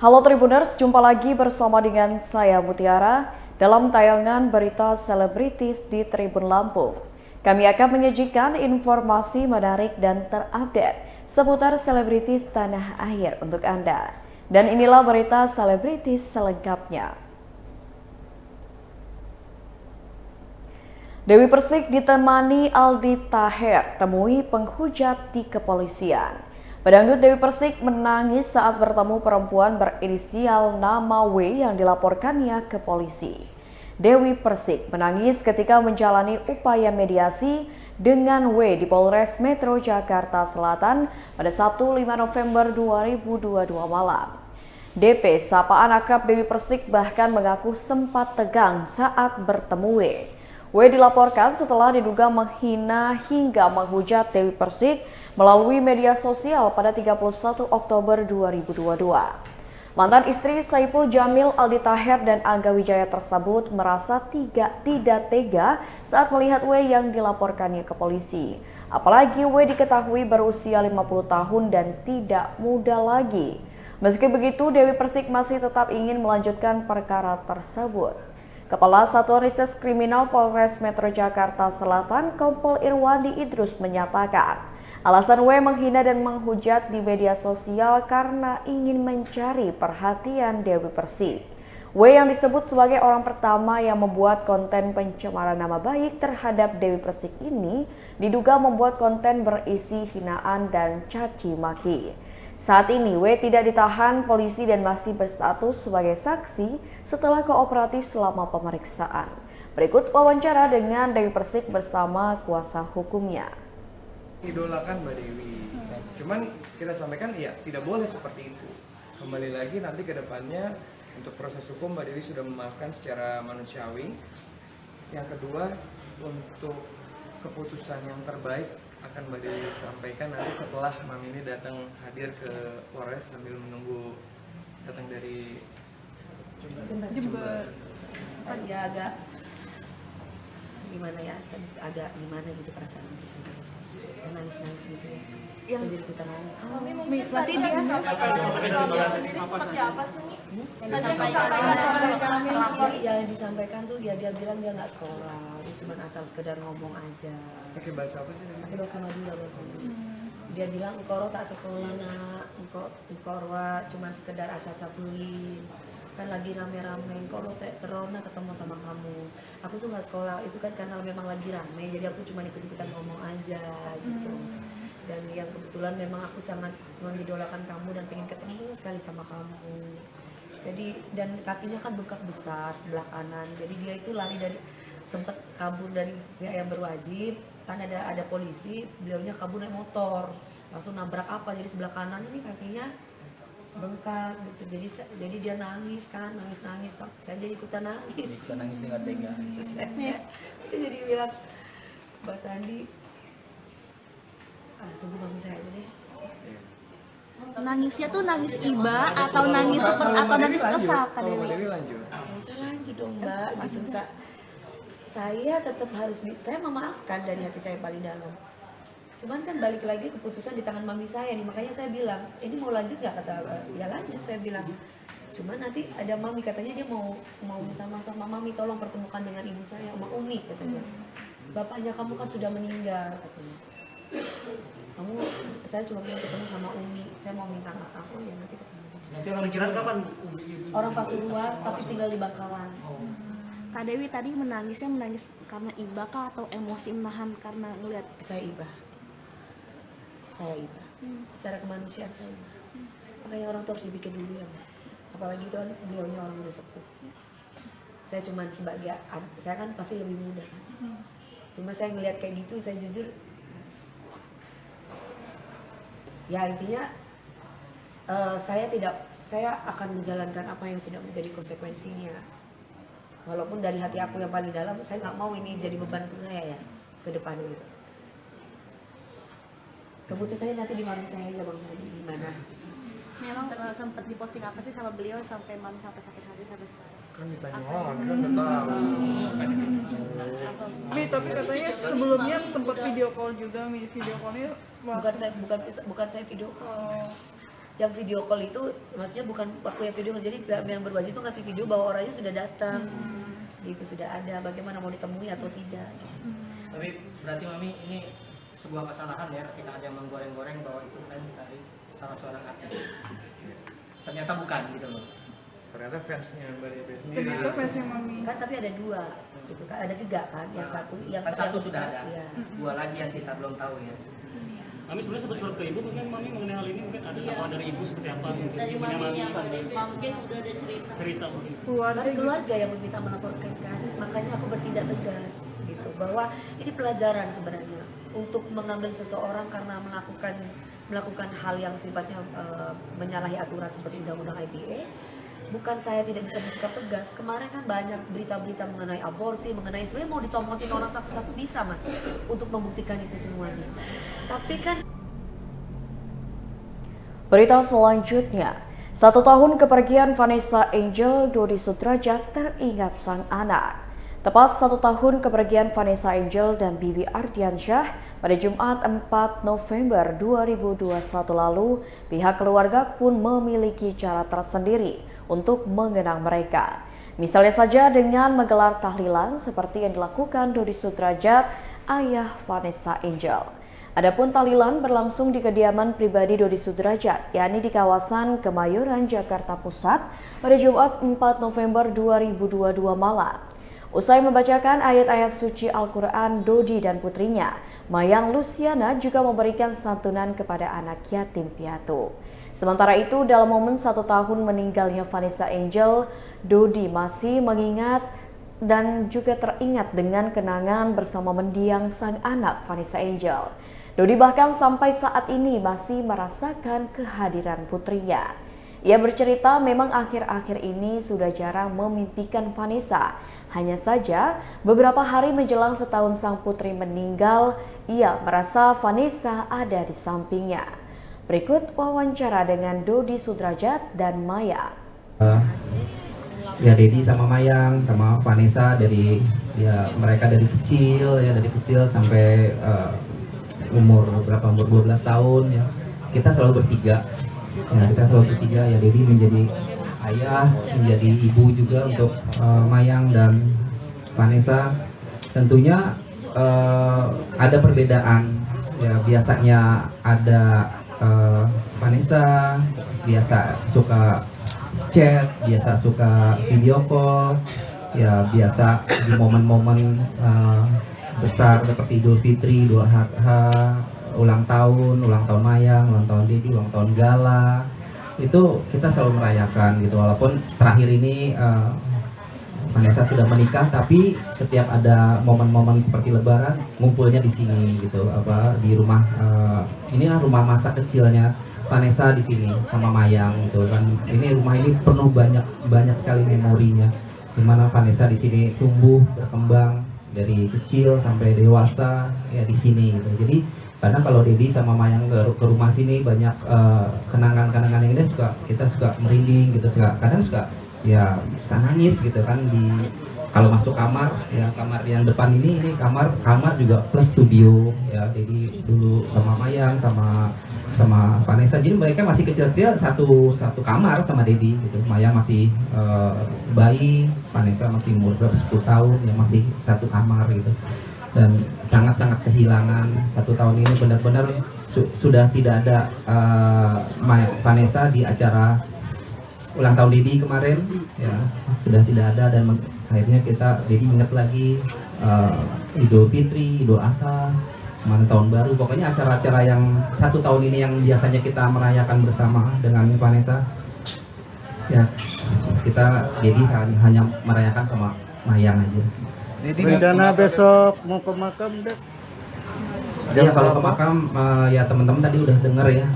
Halo Tribuners, jumpa lagi bersama dengan saya Mutiara dalam tayangan berita selebritis di Tribun Lampung. Kami akan menyajikan informasi menarik dan terupdate seputar selebritis tanah air untuk Anda. Dan inilah berita selebritis selengkapnya. Dewi Persik ditemani Aldi Taher temui penghujat di kepolisian. Pedangdut Dewi Persik menangis saat bertemu perempuan berinisial nama W yang dilaporkannya ke polisi. Dewi Persik menangis ketika menjalani upaya mediasi dengan W di Polres Metro Jakarta Selatan pada Sabtu 5 November 2022 malam. DP sapaan akrab Dewi Persik bahkan mengaku sempat tegang saat bertemu W. W dilaporkan setelah diduga menghina hingga menghujat Dewi Persik melalui media sosial pada 31 Oktober 2022. Mantan istri Saipul Jamil, Aldi Taher dan Angga Wijaya tersebut merasa tidak tega saat melihat W yang dilaporkannya ke polisi. Apalagi W diketahui berusia 50 tahun dan tidak muda lagi. Meski begitu, Dewi Persik masih tetap ingin melanjutkan perkara tersebut. Kepala Satuan Reserse Kriminal Polres Metro Jakarta Selatan, Kompol Irwandi Idrus menyatakan, alasan W menghina dan menghujat di media sosial karena ingin mencari perhatian Dewi Persik. W yang disebut sebagai orang pertama yang membuat konten pencemaran nama baik terhadap Dewi Persik ini diduga membuat konten berisi hinaan dan caci maki. Saat ini W tidak ditahan polisi dan masih berstatus sebagai saksi setelah kooperatif selama pemeriksaan. Berikut wawancara dengan Dewi Persik bersama kuasa hukumnya. Idolakan Mbak Dewi, cuman kita sampaikan ya tidak boleh seperti itu. Kembali lagi nanti ke depannya untuk proses hukum Mbak Dewi sudah memaafkan secara manusiawi. Yang kedua, untuk keputusan yang terbaik akan Mbak Dewi sampaikan nanti setelah Mami ini datang hadir ke Polres sambil menunggu datang dari Jember. Ya agak gimana ya, agak gimana gitu perasaan nangis gitu ya. Yang jadi kita nangis. Berarti dia seperti apa sih? Yang disampaikan tuh dia bilang dia nggak sekolah, dia cuma asal sekedar ngomong aja. Pakai bahasa apa sih? Pakai bahasa Madura bahasanya. Dia bilang engkau tak sekolah nak, engkau cuma sekedar asal sabulin. Kan lagi rame-rame, engkau teh terona ketemu sama kamu. Aku tuh nggak sekolah, itu kan karena memang lagi rame, jadi aku cuma ikut-ikutan ngomong aja gitu. Dan yang kebetulan memang aku sangat mengidolakan kamu dan pengen ketemu sekali sama kamu. Jadi dan kakinya kan bengkak besar sebelah kanan, jadi dia itu lari dari sempat kabur dari pihak yang berwajib, kan ada polisi, beliaunya kabur naik motor, langsung nabrak apa, jadi sebelah kanan ini kakinya bengkak gitu, jadi dia nangis kan, nangis saya jadi ikutan nangis dengan tega. saya jadi bilang Mbak Tandi, tunggu mami saya aja deh. Nangisnya tuh nangis iba atau nangis atau nangis kesal Kak Dewi? Dewi lanjut. Saya lanjut dong Mbak, gitu. Saya tetap harus, saya memaafkan dari hati saya paling dalam. Cuman kan balik lagi keputusan di tangan mami saya nih, makanya saya bilang, ini mau lanjut nggak, kata ya lanjut saya bilang. Cuman nanti ada mami, katanya dia mau minta maaf sama mami, tolong pertemukan dengan ibu saya, sama Umi katanya. Bapaknya kamu kan sudah meninggal katanya. Saya cuma ingin ketemu sama Umi, saya mau minta maaf. Oh ya nanti ketemu. Nanti orang kapan? Orang Pasuruan tapi tinggal di Bangkalan. Kak Dewi tadi menangis karena iba kah atau emosi menahan karena ngeliat? Saya iba. Secara kemanusiaan saya iba. Makanya orang tuh harus dibikin dulu ya, apalagi itu kan beliaunya orang udah sepuh. Saya cuma sebagai, saya kan pasti lebih muda. Cuma saya ngeliat kayak gitu, saya jujur, ya intinya saya akan menjalankan apa yang sudah menjadi konsekuensinya. Walaupun dari hati aku yang paling dalam, saya nggak mau ini jadi beban untuk saya ya ke depan gitu. Keputusannya nanti di mami saya aja bang, gimana? Memang sempat diposting apa sih sama beliau sampai mami sampai sakit hati sampai sekarang? Kan ditanya kan udah tahu. Mi, tapi katanya sebelumnya sempat video call juga, Mi. Video callnya Bukan saya video call. yang video call itu maksudnya bukan aku yang video, jadi pihak yang berwajib itu ngasih video bahwa orangnya sudah datang, gitu sudah ada, bagaimana mau ditemui atau tidak. Tapi berarti Mami ini sebuah kesalahan ya ketika ada yang menggoreng-goreng bahwa itu fans dari salah seorang artis. Ternyata bukan gitu loh. Ternyata fansnya Mbak Dewi sendiri. Ternyata fansnya Mami. Kan tapi ada 2 gitu kan, ada 3 kan, yang Satu sudah ada, ya. 2 lagi yang kita belum tahu ya. Mami sebenarnya sempat surat ke ibu, mungkin Mami mengenai hal ini mungkin ada tanggapan dari ibu seperti apa? Mungkin Dari ibunya Mami yang misalnya mungkin udah ada cerita. mungkin. Kan keluarga yang meminta melaporkan kan, makanya aku bertindak tegas gitu bahwa ini pelajaran sebenarnya untuk mengambil seseorang karena melakukan hal yang sifatnya menyalahi aturan seperti undang-undang ITE. Bukan saya tidak bisa bersikap tegas. Kemarin kan banyak berita-berita mengenai aborsi, mengenai sebenarnya mau dicomotin orang satu-satu bisa mas untuk membuktikan itu semuanya. Tapi kan Berita selanjutnya, 1 tahun kepergian Vanessa Angel, Dodi Sudrajat teringat sang anak. Tepat 1 tahun kepergian Vanessa Angel dan Bibi Ardiansyah pada Jumat 4 November 2021 lalu, pihak keluarga pun memiliki cara tersendiri untuk mengenang mereka. Misalnya saja dengan menggelar tahlilan seperti yang dilakukan Dodi Sudrajat, ayah Vanessa Angel. Adapun tahlilan berlangsung di kediaman pribadi Dodi Sudrajat, yakni di kawasan Kemayoran, Jakarta Pusat pada Jumat 4 November 2022 malam. Usai membacakan ayat-ayat suci Al-Quran, Dodi dan putrinya, Mayang Luciana juga memberikan santunan kepada anak yatim piatu. Sementara itu, dalam momen 1 tahun meninggalnya Vanessa Angel, Dodi masih mengingat dan juga teringat dengan kenangan bersama mendiang sang anak Vanessa Angel. Dodi bahkan sampai saat ini masih merasakan kehadiran putrinya. Ia bercerita memang akhir-akhir ini sudah jarang memimpikan Vanessa. Hanya saja beberapa hari menjelang setahun sang putri meninggal, ia merasa Vanessa ada di sampingnya. Berikut wawancara dengan Dodi Sudrajat dan Maya. Ya Dedi sama Mayang sama Vanessa mereka dari kecil sampai umur 12 tahun ya. Kita selalu bertiga. Ya Dedi menjadi ayah, menjadi ibu juga untuk Mayang dan Vanessa. Tentunya ada perbedaan. Ya biasanya ada Vanessa biasa suka chat, biasa suka video call, ya biasa di momen-momen besar seperti Idul Fitri, Idul Adha, ulang tahun Mayang, ulang tahun Dedi, ulang tahun Gala, itu kita selalu merayakan gitu. Walaupun terakhir ini Vanessa sudah menikah, tapi setiap ada momen-momen seperti Lebaran ngumpulnya di sini gitu, di rumah inilah rumah masa kecilnya Vanessa di sini sama Mayang gitu kan. Ini rumah ini penuh banyak sekali memorinya, dimana Vanessa di sini tumbuh berkembang dari kecil sampai dewasa ya di sini gitu. Jadi karena kalau Dedi sama Mayang ke rumah sini banyak kenangan-kenangan yang kita suka merinding gitu, kadang suka nangis gitu kan. Kalau masuk kamar yang depan ini kamar juga plus studio ya. Jadi dulu sama Mayang sama Vanessa, jadi mereka masih kecil-kecil satu kamar sama Dedi gitu. Mayang masih bayi, Vanessa masih umur 10 tahun yang masih satu kamar gitu. Dan sangat-sangat kehilangan 1 tahun ini, benar-benar sudah tidak ada Vanessa di acara ulang tahun Dedi kemarin ya, sudah tidak ada. Dan akhirnya Dedi ingat lagi Idul Fitri, Idul Adha, mana tahun baru, pokoknya acara-acara yang 1 tahun ini yang biasanya kita merayakan bersama dengan Vanessa ya, Dedi hanya merayakan sama Mayang aja. Dedi rencana besok mau ke makam deh. Ya kalau ke makam ya teman-teman tadi udah denger ya,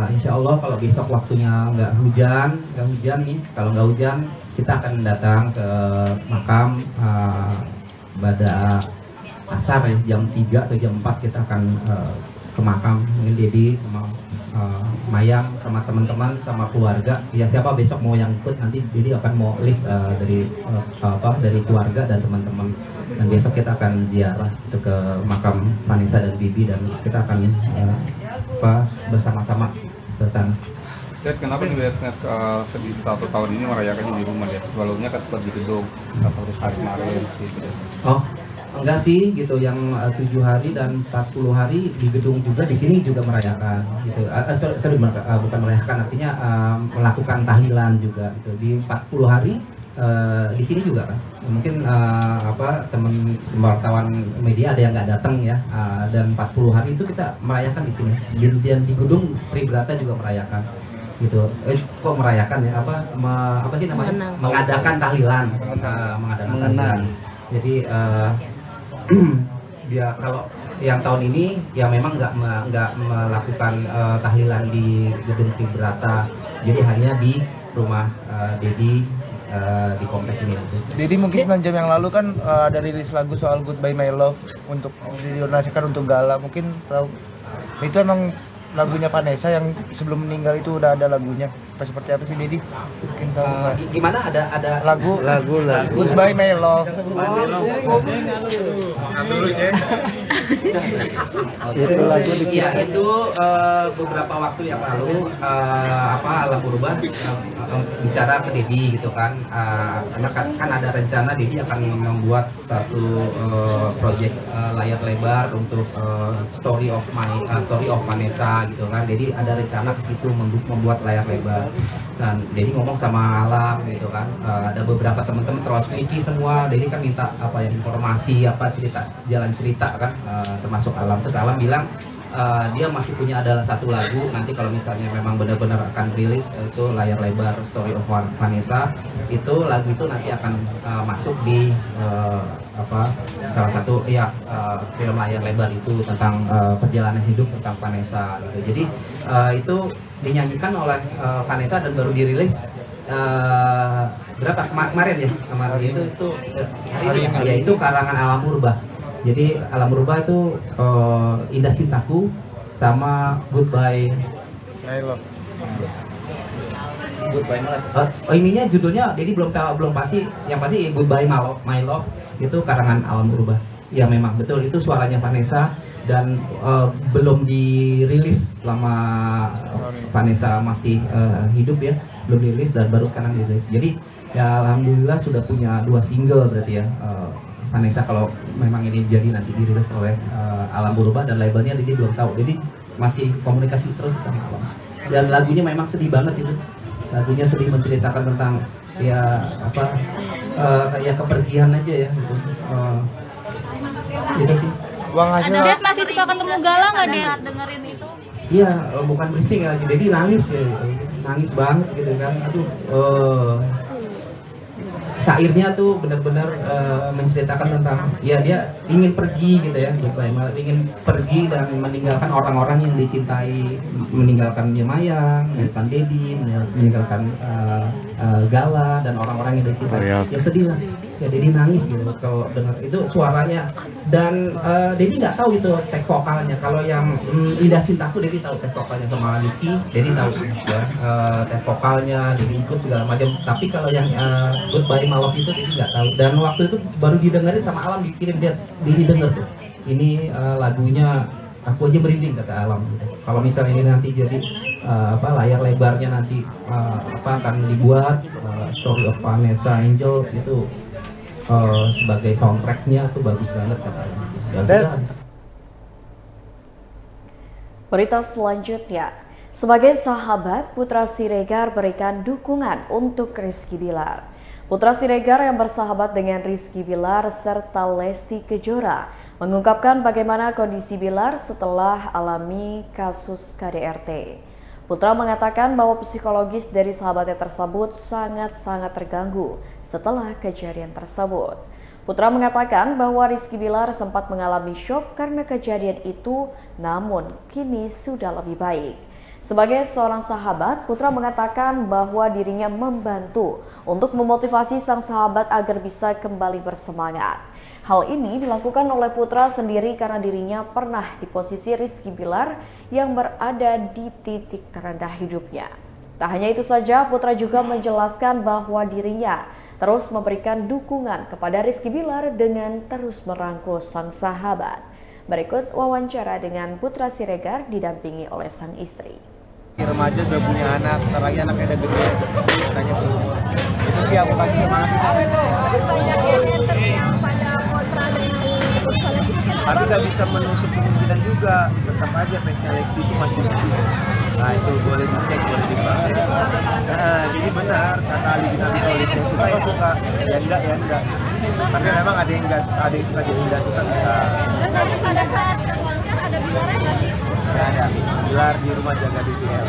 insya Allah kalau besok waktunya nggak hujan nih, kalau nggak hujan kita akan datang ke makam pada asar ya, jam 3 atau jam 4 kita akan ke makam. Mungkin Dedi sama Mayang sama teman-teman sama keluarga ya, siapa besok mau yang ikut nanti Dedi akan mau list dari keluarga dan teman-teman. Dan besok kita akan ziarah itu ke makam Vanessa dan Bibi, dan kita akan bersama-sama ke sana. Dad, kenapa nih Dad sedih 1 tahun ini merayakannya di rumah ya? Sebelumnya kan sempat di gedung, 100 hari kemarin gitu. Oh, enggak sih gitu, yang 7 hari dan 40 hari di gedung juga, di sini juga merayakan gitu. Bukan merayakan, artinya melakukan tahlilan juga gitu. Di 40 hari di sini juga kan. Mungkin teman wartawan media ada yang nggak datang ya, dan 40 hari itu kita merayakan di sini. Dan di gedung Tribrata juga merayakan gitu. Kok merayakan ya, apa sih namanya, mengadakan tahlilan, mengadakan tahlilan. Jadi dia kalau yang tahun ini ya memang nggak melakukan tahlilan di gedung Tribrata, jadi hanya di rumah Dedi di komplek ini. Jadi mungkin 9 jam yang lalu kan ada rilis lagu soal Goodbye My Love untuk didonasikan untuk Gala. Mungkin tahu itu emang lagunya Vanessa yang sebelum meninggal itu udah ada lagunya. Seperti apa sih Dedi? Mungkin tahu. Gimana ada lagu Goodbye My Love. Dulu cek. Itu lagu ya itu beberapa waktu yang lalu Alam Purba bicara ke Dedi gitu kan, karena kan ada rencana Dedi akan membuat satu project layar lebar untuk story of Vanessa gitu kan. Jadi ada rencana ke situ membuat layar lebar, dan Dedi ngomong sama Alam gitu kan, ada beberapa teman-teman terus wiki semua. Dedi kan minta informasi jalan cerita kan, termasuk Alam. Terus Alam bilang dia masih punya adalah satu lagu, nanti kalau misalnya memang benar-benar akan rilis itu layar lebar Story of Vanessa, itu lagu itu nanti akan masuk di salah satu film layar lebar itu tentang perjalanan hidup tentang Vanessa gitu. Jadi itu dinyanyikan oleh Vanessa dan baru dirilis kemarin itu hari ini ya, itu karangan Alam Purba. Jadi Alam Purba itu Indah Cintaku sama Goodbye My Love. Ininya judulnya jadi belum pasti, yang pasti Goodbye My Love itu karangan Alam Purba. Ya memang betul itu suaranya Vanessa, dan belum dirilis selama Vanessa masih hidup ya, belum dirilis dan baru sekarang dirilis. Jadi ya alhamdulillah sudah punya 2 single berarti ya Vanessa, kalau memang ini jadi nanti dirilis oleh Alam Purba, dan labelnya jadi belum tahu. Jadi masih komunikasi terus sama Alam. Dan lagunya memang sedih banget itu. Lagunya sedih, menceritakan tentang kayak kepergian aja ya gitu. Gitu sih. Dad masih suka ketemu Gala nggak Dad dengerin itu? Iya, bukan briefing lagi. Jadi nangis ya, nangis banget gitu kan. Syairnya tuh benar-benar menceritakan tentang ya dia ingin pergi gitu ya, ingin pergi dan meninggalkan orang-orang yang dicintai, meninggalkan Mayang, meninggalkan Dedi, meninggalkan Gala dan orang-orang yang dicintai. Ya sedih lah. Ya Dedi nangis gitu kalau dengar itu suaranya, dan Dedi nggak tahu itu tag vokalnya. Kalau yang Indah Cintaku Dedi tahu tag vokalnya sama Niki, Dedi tahu ya, tag vokalnya, Dedi ikut segala macam. Tapi kalau yang Goodbye My Love itu Dedi nggak tahu, dan waktu itu baru didengerin sama Alam, dikirim dia denger tuh. Ini lagunya aku aja merinding kata Alam gitu. Kalau misalnya ini nanti jadi layar lebarnya nanti akan dibuat Story of Vanessa Angel itu sebagai soundtracknya tuh bagus banget katanya. Ya, berita selanjutnya, sebagai sahabat, Putra Siregar berikan dukungan untuk Rizky Bilar. Putra Siregar yang bersahabat dengan Rizky Bilar serta Lesti Kejora mengungkapkan bagaimana kondisi Bilar setelah alami kasus KDRT. Putra mengatakan bahwa psikologis dari sahabatnya tersebut sangat-sangat terganggu setelah kejadian tersebut. Putra mengatakan bahwa Rizky Bilar sempat mengalami syok karena kejadian itu, namun kini sudah lebih baik. Sebagai seorang sahabat, Putra mengatakan bahwa dirinya membantu untuk memotivasi sang sahabat agar bisa kembali bersemangat. Hal ini dilakukan oleh Putra sendiri karena dirinya pernah di posisi Rizky Bilar yang berada di titik terendah hidupnya. Tak hanya itu saja, Putra juga menjelaskan bahwa dirinya terus memberikan dukungan kepada Rizky Bilar dengan terus merangkul sang sahabat. Berikut wawancara dengan Putra Siregar didampingi oleh sang istri. Remaja udah punya anak, ntar lagi anaknya udah gede, katanya berumur. Itu sih aku kasih semangat. Tapi nggak bisa menutup kemungkinan juga, tetap aja seleksi itu masih ada. Nah itu boleh dicek, boleh dibahas. Nah, jadi benar kata Ali bin Abi Thalib, yang suka ya suka, ya enggak ya enggak. Tapi memang ada yang enggak, ada yang suka jadi enggak suka bisa. Pada saat konser ada gelaran nggak sih? Nggak ada, gelar di rumah jaga DPR.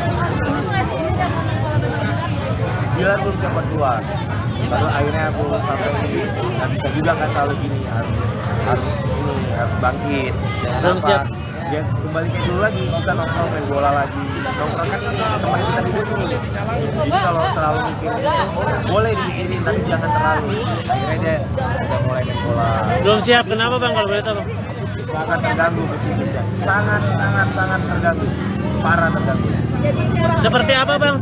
Gelar belum sempat keluar. Baru akhirnya aku sampai sini, nggak bisa juga kan selalu gini, harus bangkit. Belum siap. Ya kembali kayak dulu lagi, kita nongkrong main bola lagi. Nongkrong kan teman kita hidup ini. Jadi kalau terlalu mikirin itu, boleh dipikirin tapi jangan terlalu. Akhirnya dia udah mulai main bola. Belum siap, kenapa Bang kalau boleh tahu Bang? Sangat terganggu psikisnya, sangat terganggu, parah terganggu. Seperti apa Bang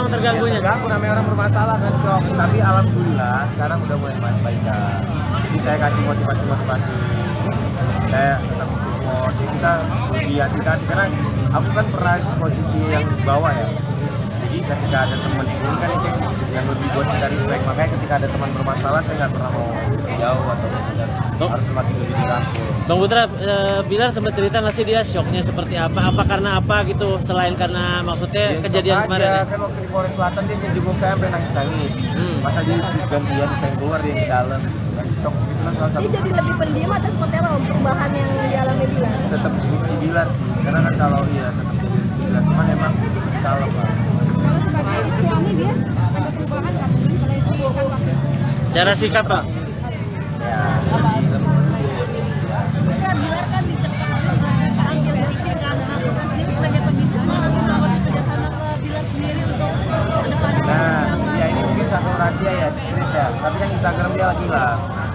terganggunya? Terganggu namanya orang bermasalah kan shock, tapi alhamdulillah sekarang udah mulai baikan. Jadi saya kasih motivasi, saya tetap support, jadi kita dihatikan karena aku kan pernah di posisi yang di bawah ya. Jadi ketika ada teman ini kan itu yang lebih buat kita respect, makanya ketika ada teman bermasalah saya nggak pernah mau jauh atau harus semakin lebih dirangkul. Bang Putra, Bilar sempat cerita nggak sih dia shocknya seperti apa? Apa karena apa gitu? Selain karena maksudnya Ya, kejadian kemarin ya? Kan waktu di Polres Selatan dia ngejenguk saya sampai nangis. Pas aja gantian saya keluar dia di dalam. Dan shock itu kan salah satu. Dia jadi lebih pendiam atau seperti apa perubahan yang dialami Bilar? Tetap mesti Bilar sih, karena kan kalau iya tetap jadi Bilar. Cuman emang calem lah. Kalau sebagai suami dia ada perubahan nggak? Kalau itu bukan waktu itu. Secara sikap Bang? Ya, lebih Bilar kan diterkait angkat listrik kan, ini sebagai pembinaan kalau sederhana ke Bilar sendiri untuk kedepannya. nah, ya ini mungkin satu rahasia ya, secret ya. Tapi kan Instagram dia gila.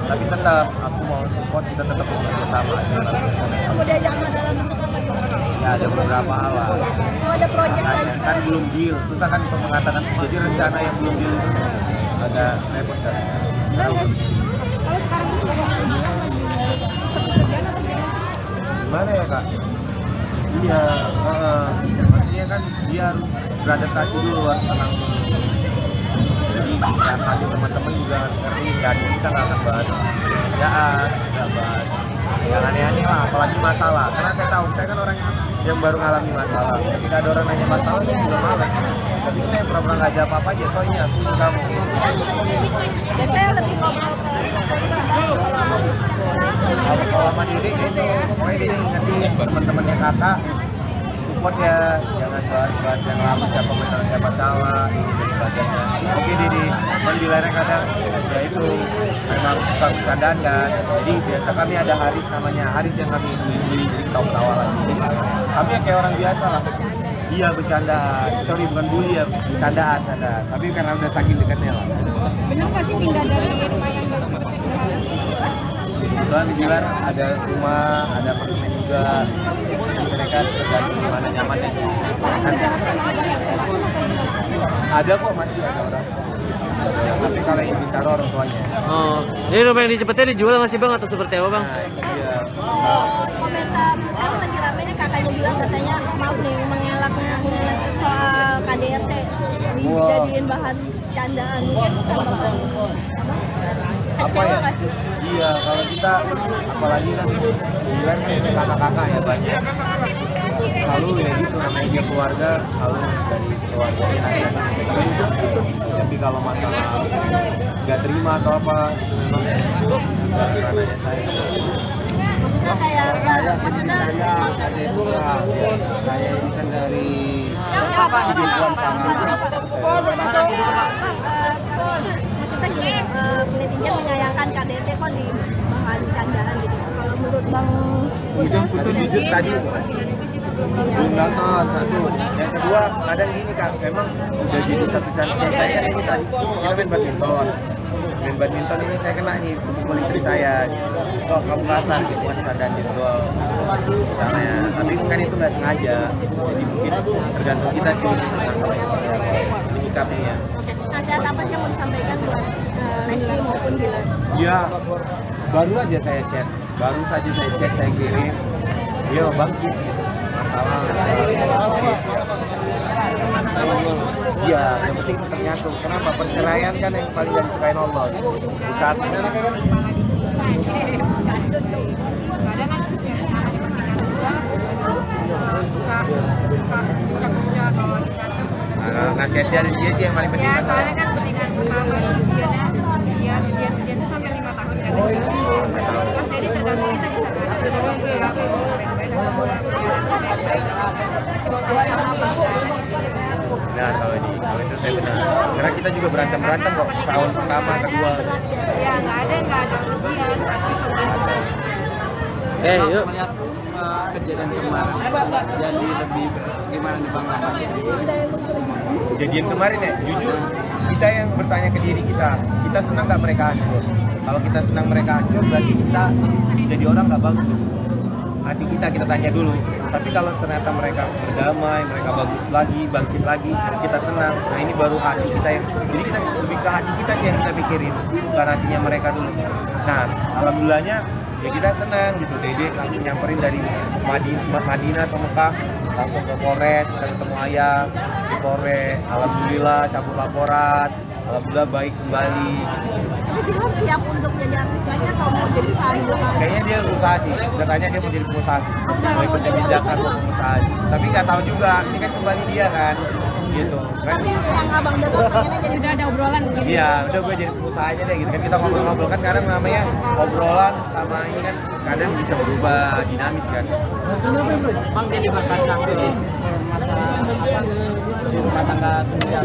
Tapi tetap aku mau support, kita tetap bekerja sama. Kamu diajak sama dalam bentuk apa gitu? Ya ada beberapa hal lah. Mau ada project lagi? Kan belum deal, susah kan untuk mengatakan. Jadi rencana yang belum deal itu agak repot kan. Kalau sekarang itu pekerjaan atau gimana? Gimana ya kak? Iya, maksudnya kan dia harus beradaptasi dulu, harus tenang dulu. Jadi ya, nanti teman-teman juga ngerti dan kita nggak akan bahas kerjaan, nggak bahas yang aneh-aneh lah, apalagi masalah. Karena saya tahu, saya kan orang yang baru ngalami masalah. Ketika ada orang nanya masalah, saya juga malas. Tapi kita yang pernah nggak jawab apa aja, toh ini aku ini kamu. Biasanya lebih ngomong Kalau sama Diri ini, pokoknya Diri ngertiin teman-temannya kakak, support ya, jangan bahas yang lama, siapa menang siapa salah, ini dan sebagainya. Oke Diri, mendilarnya kadang ya itu memang suka bercandaan kan. Jadi biasa kami ada Haris namanya, Haris yang kami beli jadi tawa-tawa lagi. Kami ya kayak orang biasa lah. Iya bercandaan, sorry bukan bully ya, bercandaan ada. Tapi karena udah saking dekatnya lah. benar nggak sih pindah dari rumah yang Kebetulan di Bilar ada rumah, ada apartemen juga. Jadi mereka tergantung di mana nyaman ya. Ada kok masih ada orang. Tapi kalau yang Bintaro orang tuanya. Oh, ini rumah yang dicepetnya dijual nggak sih Bang atau seperti apa Bang? Nah, itu dia. komentar sekarang lagi ramenya kakaknya bilang katanya maaf nih mengelak soal KDRT dijadiin bahan candaan Apa ya? Iya, kalau kita apalagi kan Bilar kan kakak-kakak ya banyak. Lalu ya gitu namanya dia keluarga, lalu dari keluarganya nasihat. Tapi kalau masalah nggak terima atau apa itu memang ranahnya saya. maksudnya kayak maksudnya Ada itu lah, ya. Saya ini kan dari kehidupan sangat. maksudnya gini netizen menyayangkan KDRT kok di bahan candaan gitu kalau menurut Bang Putra Jujur tadi belum nonton satu. Yang kedua kadang gini kak, memang udah jadi satu contoh. Saya kan ini tadi kita main badminton. Main badminton ini saya kena nih pukul istri saya. Kok kamu kasar gitu kan keadaan jadwal sana ya. Tapi kan itu nggak sengaja. Jadi mungkin tergantung kita sih menangkapnya seperti apa. Menyikapinya ya. nasihat apa sih yang mau disampaikan buat Leslie maupun Bilar? Ya, baru aja saya chat, baru saja saya chat, saya kirim. Yo bangkit, masalah. masuk. Kenapa? Perceraian kan yang paling gak disukain Allah di saat ini. Nasihat dari dia sih yang paling penting. Ya soalnya kan pernikahan pertama dia tuh sampai 5 tahun kan. Terus jadi tergantung kita bisa Nah kalau itu saya benar. Karena kita juga berantem kok tahun pertama kedua. Ya nggak ada ujian. Yuk. Melihat kejadian kemarin jadi lebih gimana nih Bang? Kejadian kemarin ya, jujur kita yang bertanya ke diri kita senang nggak mereka hancur? Kalau kita senang mereka hancur, berarti kita jadi orang nggak bagus. Hati kita tanya dulu. Tapi kalau ternyata mereka berdamai, mereka bagus lagi, bangkit lagi, kita senang. Nah ini baru hati kita yang, jadi kita lebih ke hati kita sih yang kita pikirin, bukan hatinya mereka dulu. Nah alhamdulillahnya ya kita senang gitu. Dede langsung nyamperin dari Madinah atau Mekah langsung ke Polres, kita ketemu ayah di Polres. Alhamdulillah cabut laporan, alhamdulillah baik kembali. Tapi Dilan siap untuk jadi artis lagi atau mau jadi usaha juga? Kayaknya dia usaha sih, katanya dia mau jadi pengusaha sih, mau ikut kebijakan pengusaha. Tapi nggak tahu juga, ini kan kembali dia kan, gitu kan. Tapi yang abang Dago pengennya jadi udah ada obrolan gitu. Iya, udah gue jadi pengusaha aja deh gitu kan, kita ngobrol-ngobrol kan kadang namanya obrolan sama ini kan kadang bisa berubah dinamis kan. Bang jadi berkaca ke di rumah tangga kemudian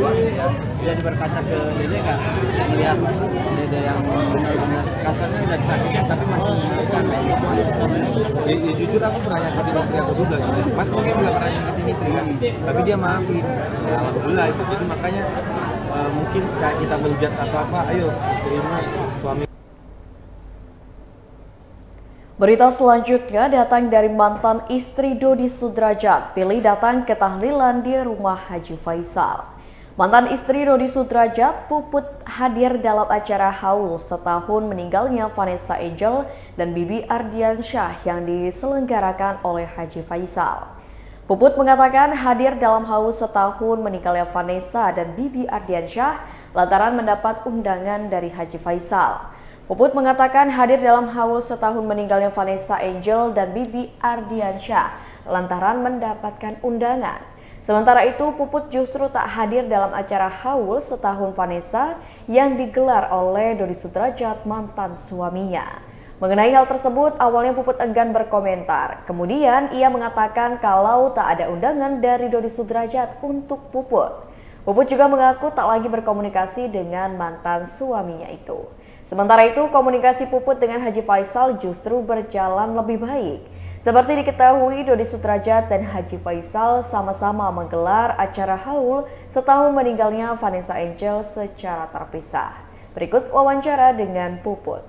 jadi berkaca ke Dede nggak? Melihat Dede yang benar-benar kasarnya udah disakitkan tapi masih menunjukkan ya jujur aku pernah nyakitin istri aku juga gitu. Mas mungkin nggak pernah nyakitin istri kan, tapi dia maafin. Ya alhamdulillah itu, jadi makanya mungkin kayak kita menjudge atau apa, ayo istrimu suami. Berita selanjutnya datang dari mantan istri Dodi Sudrajat, pilih datang ke tahlilan di rumah Haji Faisal. Mantan istri Dodi Sudrajat, Puput, hadir dalam acara haul setahun meninggalnya Vanessa Angel dan Bibi Ardiansyah yang diselenggarakan oleh Haji Faisal. Puput mengatakan hadir dalam haul setahun meninggalnya Vanessa dan Bibi Ardiansyah lantaran mendapat undangan dari Haji Faisal. Puput mengatakan hadir dalam haul setahun meninggalnya Vanessa Angel dan Bibi Ardiansyah lantaran mendapatkan undangan. Sementara itu, Puput justru tak hadir dalam acara haul setahun Vanessa yang digelar oleh Dodi Sudrajat, mantan suaminya. Mengenai hal tersebut, awalnya Puput enggan berkomentar. Kemudian ia mengatakan kalau tak ada undangan dari Dodi Sudrajat untuk Puput. Puput juga mengaku tak lagi berkomunikasi dengan mantan suaminya itu. Sementara itu, komunikasi Puput dengan Haji Faisal justru berjalan lebih baik. Seperti diketahui, Dodi Sudrajat dan Haji Faisal sama-sama menggelar acara haul setahun meninggalnya Vanessa Angel secara terpisah. Berikut wawancara dengan Puput.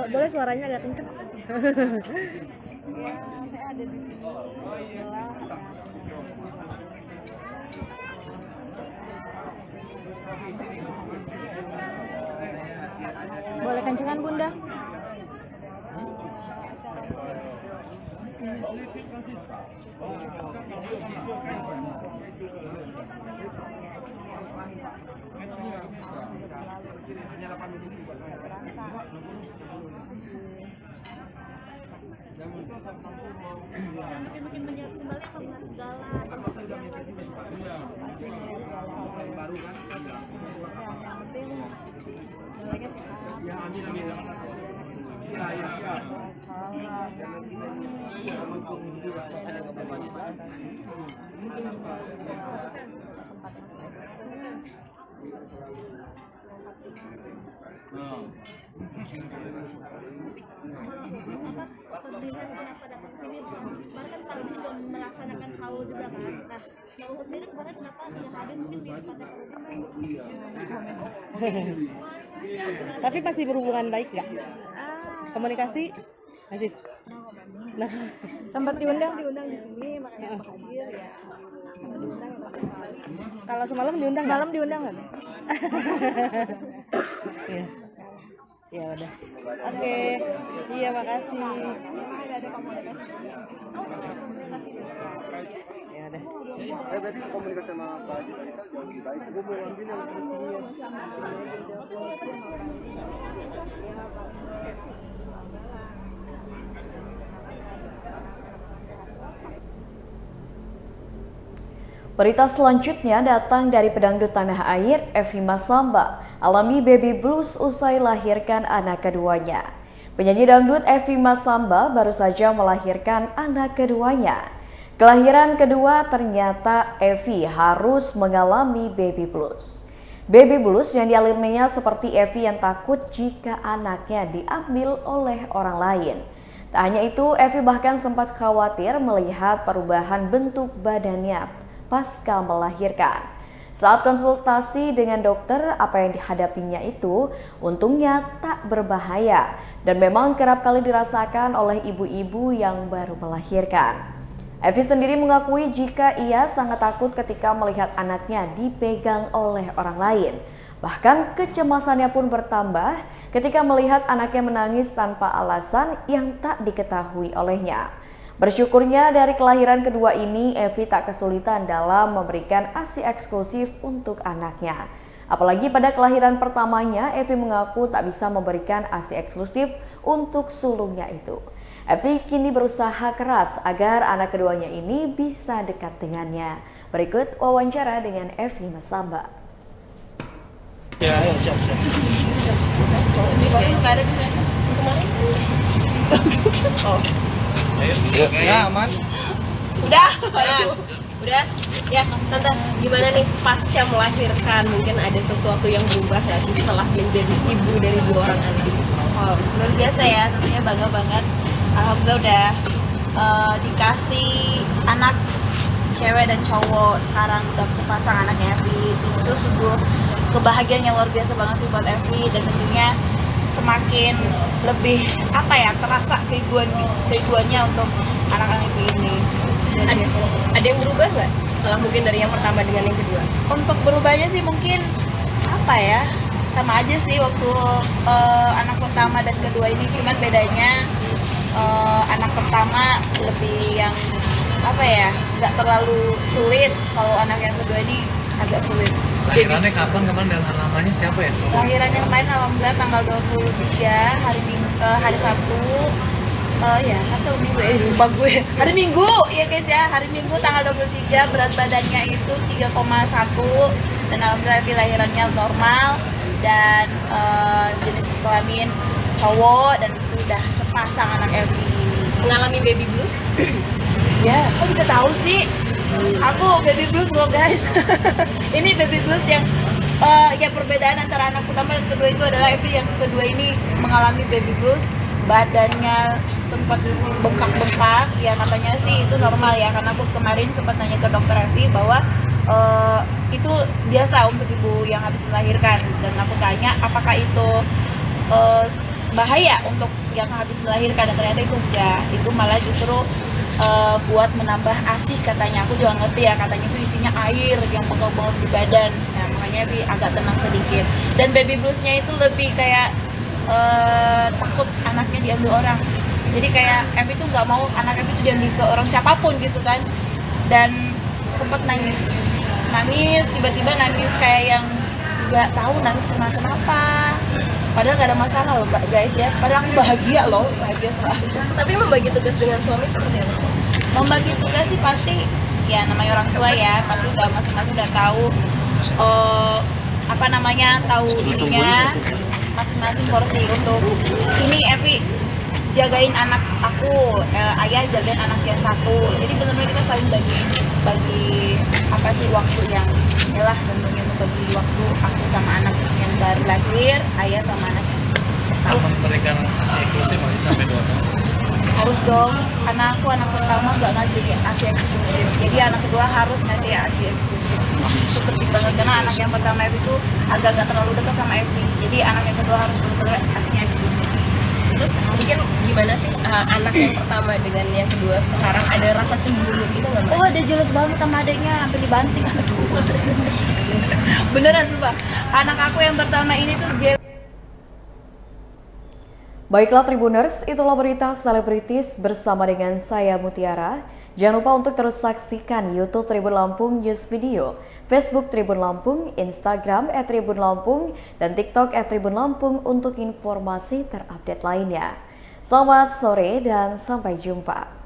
Boleh suaranya agak kenceng. Ya, saya ada di sini. Boleh kencengan Bunda? Mungkin melihat kembali sama gala Baru kan? Yang penting nilainya sehat. Ya, amin. Kemarin kan kami juga melaksanakan haul juga kan. Nah, Luhut sendiri kemarin kenapa tidak hadir mungkin di tempat Tapi masih berhubungan baik nggak? Komunikasi masih. Nah, sempat diundang di sini makanya hadir ya. Kalau semalam diundang? Malam diundang nggak? Iya. Ya udah. Oke. Iya, makasih. Ya udah. Berarti komunikasi sama Pak Haji tadi kan jauh lebih baik. Gue mau ambil yang Berita selanjutnya datang dari pedangdut tanah air, Evi Masamba, alami baby blues usai lahirkan anak keduanya. Penyanyi dangdut Evi Masamba baru saja melahirkan anak keduanya. Kelahiran kedua ternyata Evi harus mengalami baby blues. Baby blues yang dialaminya seperti Evi yang takut jika anaknya diambil oleh orang lain. Tak hanya itu, Evi bahkan sempat khawatir melihat perubahan bentuk badannya pasca melahirkan. Saat konsultasi dengan dokter, apa yang dihadapinya itu untungnya tak berbahaya dan memang kerap kali dirasakan oleh ibu-ibu yang baru melahirkan. Evi sendiri mengakui jika ia sangat takut ketika melihat anaknya dipegang oleh orang lain. Bahkan kecemasannya pun bertambah ketika melihat anaknya menangis tanpa alasan yang tak diketahui olehnya. Bersyukurnya dari kelahiran kedua ini, Evi tak kesulitan dalam memberikan ASI eksklusif untuk anaknya. Apalagi pada kelahiran pertamanya, Evi mengaku tak bisa memberikan ASI eksklusif untuk sulungnya itu. Evi kini berusaha keras agar anak keduanya ini bisa dekat dengannya. Berikut wawancara dengan Evi Masamba. Ya, siap. Oh. Ya, aman. Udah. Ya, Tante, gimana nih pasca melahirkan? Mungkin ada sesuatu yang berubah nggak sih setelah menjadi ibu dari 2 orang anak? Oh, luar biasa ya, tentunya bangga banget. Alhamdulillah udah dikasih anak cewek dan cowok, sekarang udah sepasang anaknya Evi. Itu sungguh kebahagiaan yang luar biasa banget sih buat Evi, dan tentunya semakin lebih terasa keibuannya untuk anak-anak Evi ini. Ada yang berubah nggak setelah mungkin dari yang pertama dengan yang kedua? Untuk berubahnya sih mungkin sama aja sih waktu anak pertama dan kedua ini, cuman bedanya anak pertama lebih yang nggak terlalu sulit, kalau anak yang kedua ini agak sulit. Lahirannya kapan dan namanya siapa ya? Lahirannya kemarin alhamdulillah tanggal 23 hari Sabtu. Sabtu Minggu lupa gue. Hari Minggu ya guys ya, hari Minggu tanggal 23, berat badannya itu 3,1 dan alhamdulillah Evi lahirannya normal dan jenis kelamin cowok, dan itu udah sepasang anak Evi. Mengalami baby blues? Ya, kok bisa tahu sih? Aku baby blues loh guys. Ini baby blues yang perbedaan antara anak pertama dan kedua itu adalah Evi yang kedua ini mengalami baby blues. Badannya sempat bengkak-bengkak, ya katanya sih itu normal ya, karena aku kemarin sempat nanya ke dokter Evi bahwa itu biasa untuk ibu yang habis melahirkan, dan aku tanya apakah itu bahaya untuk yang habis melahirkan, dan ternyata itu enggak, itu malah justru buat menambah ASI katanya. Aku juga ngerti ya, katanya itu isinya air yang bengkak-bengkak di badan, nah makanya Evi agak tenang sedikit. Dan baby bluesnya itu lebih kayak takut anaknya diambil orang, jadi kayak Evi tuh nggak mau anak Evi tuh diambil ke orang siapapun gitu kan, dan sempat nangis tiba-tiba nangis kayak yang nggak tahu nangis kenapa, padahal nggak ada masalah loh guys ya, padahal aku bahagia selalu. Tapi membagi tugas dengan suami seperti apa sih? Membagi tugas sih pasti ya, namanya orang tua ya, pasti udah masing-masing udah tahu tahu ininya masing-masing porsi. Untuk ini Evi jagain anak aku, ayah jagain anak yang satu, jadi benar-benar kita saling bagi waktu yang tentunya bagi waktu aku sama anak yang baru lahir, ayah sama anak yang Kalau memberikan ASI eksklusif masih sampai 2 tahun? Harus dong, karena aku anak pertama nggak ngasih ASI eksklusif, jadi anak kedua harus ngasih ASI eksklusif. Itu penting banget, karena anak yang pertama Evi itu agak nggak terlalu dekat sama Evi, jadi anak yang kedua harus benar-benar ASI eksklusif. Terus mungkin gimana sih anak yang pertama dengan yang kedua sekarang ada rasa cemburu gitu nggak Mbak? Oh, ada jelas banget sama adiknya, sampai dibanting anakku. Beneran sumpah. Anak aku yang pertama ini tuh Baiklah Tribuners, itulah berita selebritis bersama dengan saya Mutiara. Jangan lupa untuk terus saksikan YouTube Tribun Lampung News Video, Facebook Tribun Lampung, Instagram @Tribun Lampung, dan TikTok @Tribun Lampung untuk informasi terupdate lainnya. Selamat sore dan sampai jumpa.